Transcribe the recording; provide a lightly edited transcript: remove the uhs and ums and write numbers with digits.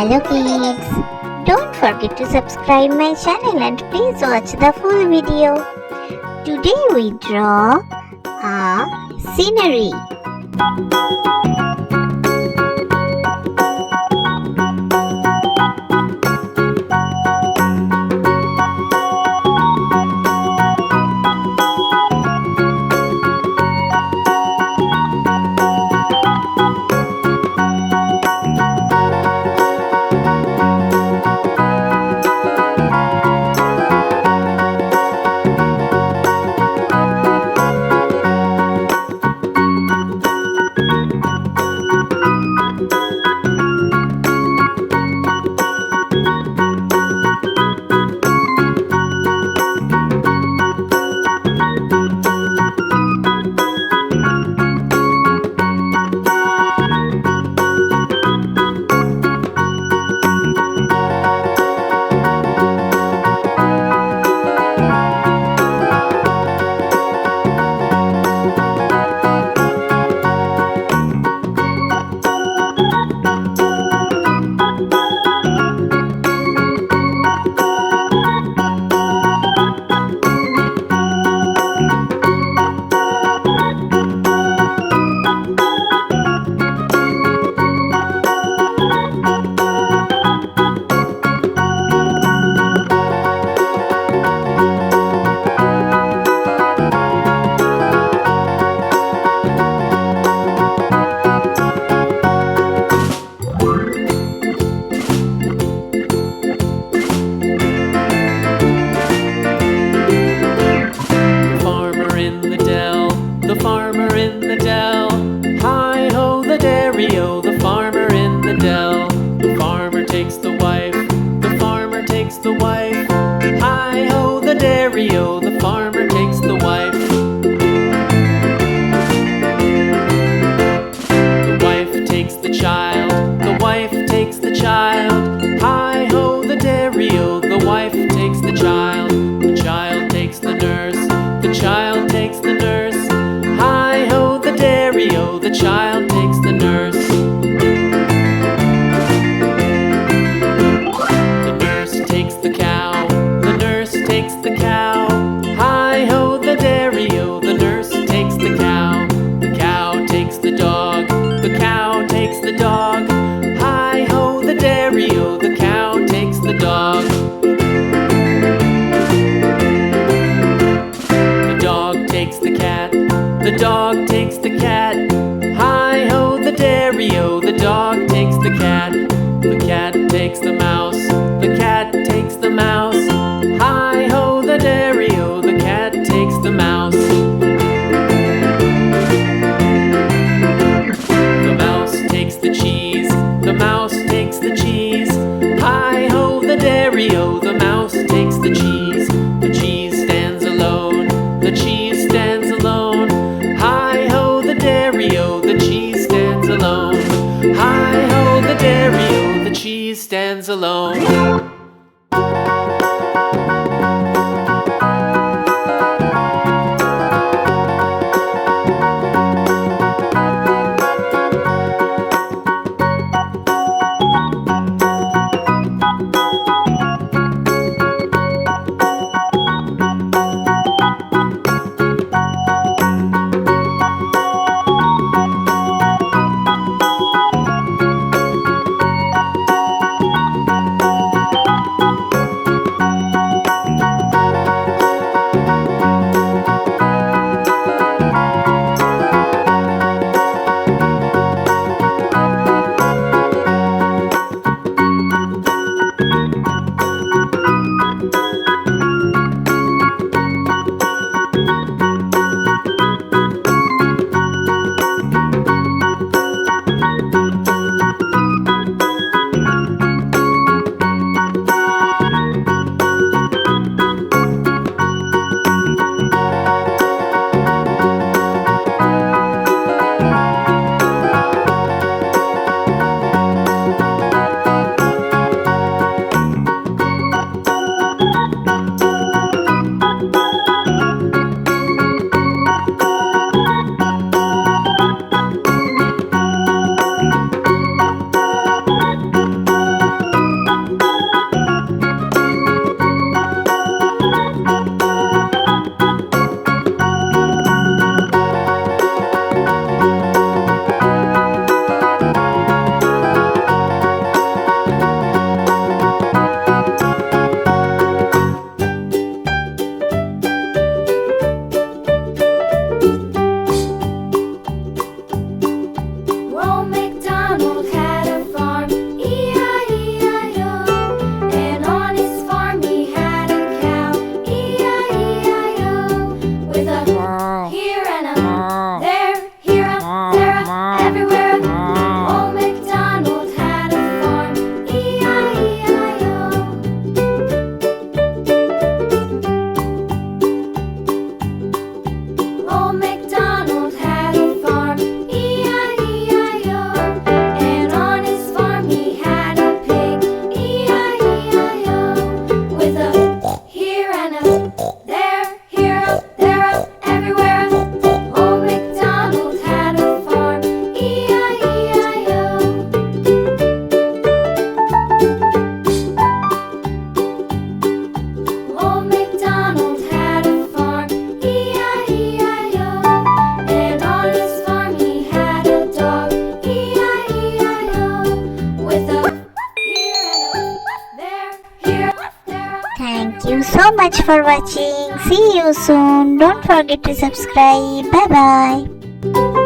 Hello kids! Don't forget to subscribe my channel and please watch the full video. Today we draw a scenery. The farmer in the dell. Hi-ho, the dairy-o, the farmer in the dell. The farmer takes the wife, the farmer takes the wife. Hi-ho, the dairy-o, the farmer takes the wife. The wife takes the child, the wife takes the child. Hi-ho, the dairy-o, the wife takes the child. The child takes the nurse, the child takes the nurse. Hi-ho, the dairy-o, the child takes the nurse. The nurse takes the cow, the nurse takes the cow. Hi-ho, the dairy-o, the nurse takes the cow. The cow takes the dog, the cow takes the dog. Hi-ho, the dairy-o, the cow takes the dog. The dog takes the cat, the dog takes the cat. Hi-ho, the dairy-o, the dog takes the cat. The cat takes the mouse, the cat takes the mouse. Hi-ho, the dairy-o, the cat takes the mouse. The mouse takes the cheese, the mouse takes the cheese. Hi-ho, the dairy-o, the mouse takes the cheese. The cheese stands alone, the cheese stands alone. Hi-ho, the dairy-o, the cheese stands alone. Hi-ho, the dairy-o, the cheese stands alone. there, here, there, everywhere. Old MacDonald had a farm, E-I-E-I-O. Old MacDonald had a farm, E-I-E-I-O. And on his farm he had a dog, E-I-E-I-O. With a here and a there, here, there. Thank you so much for watching. See you soon. Don't forget to subscribe. Bye bye.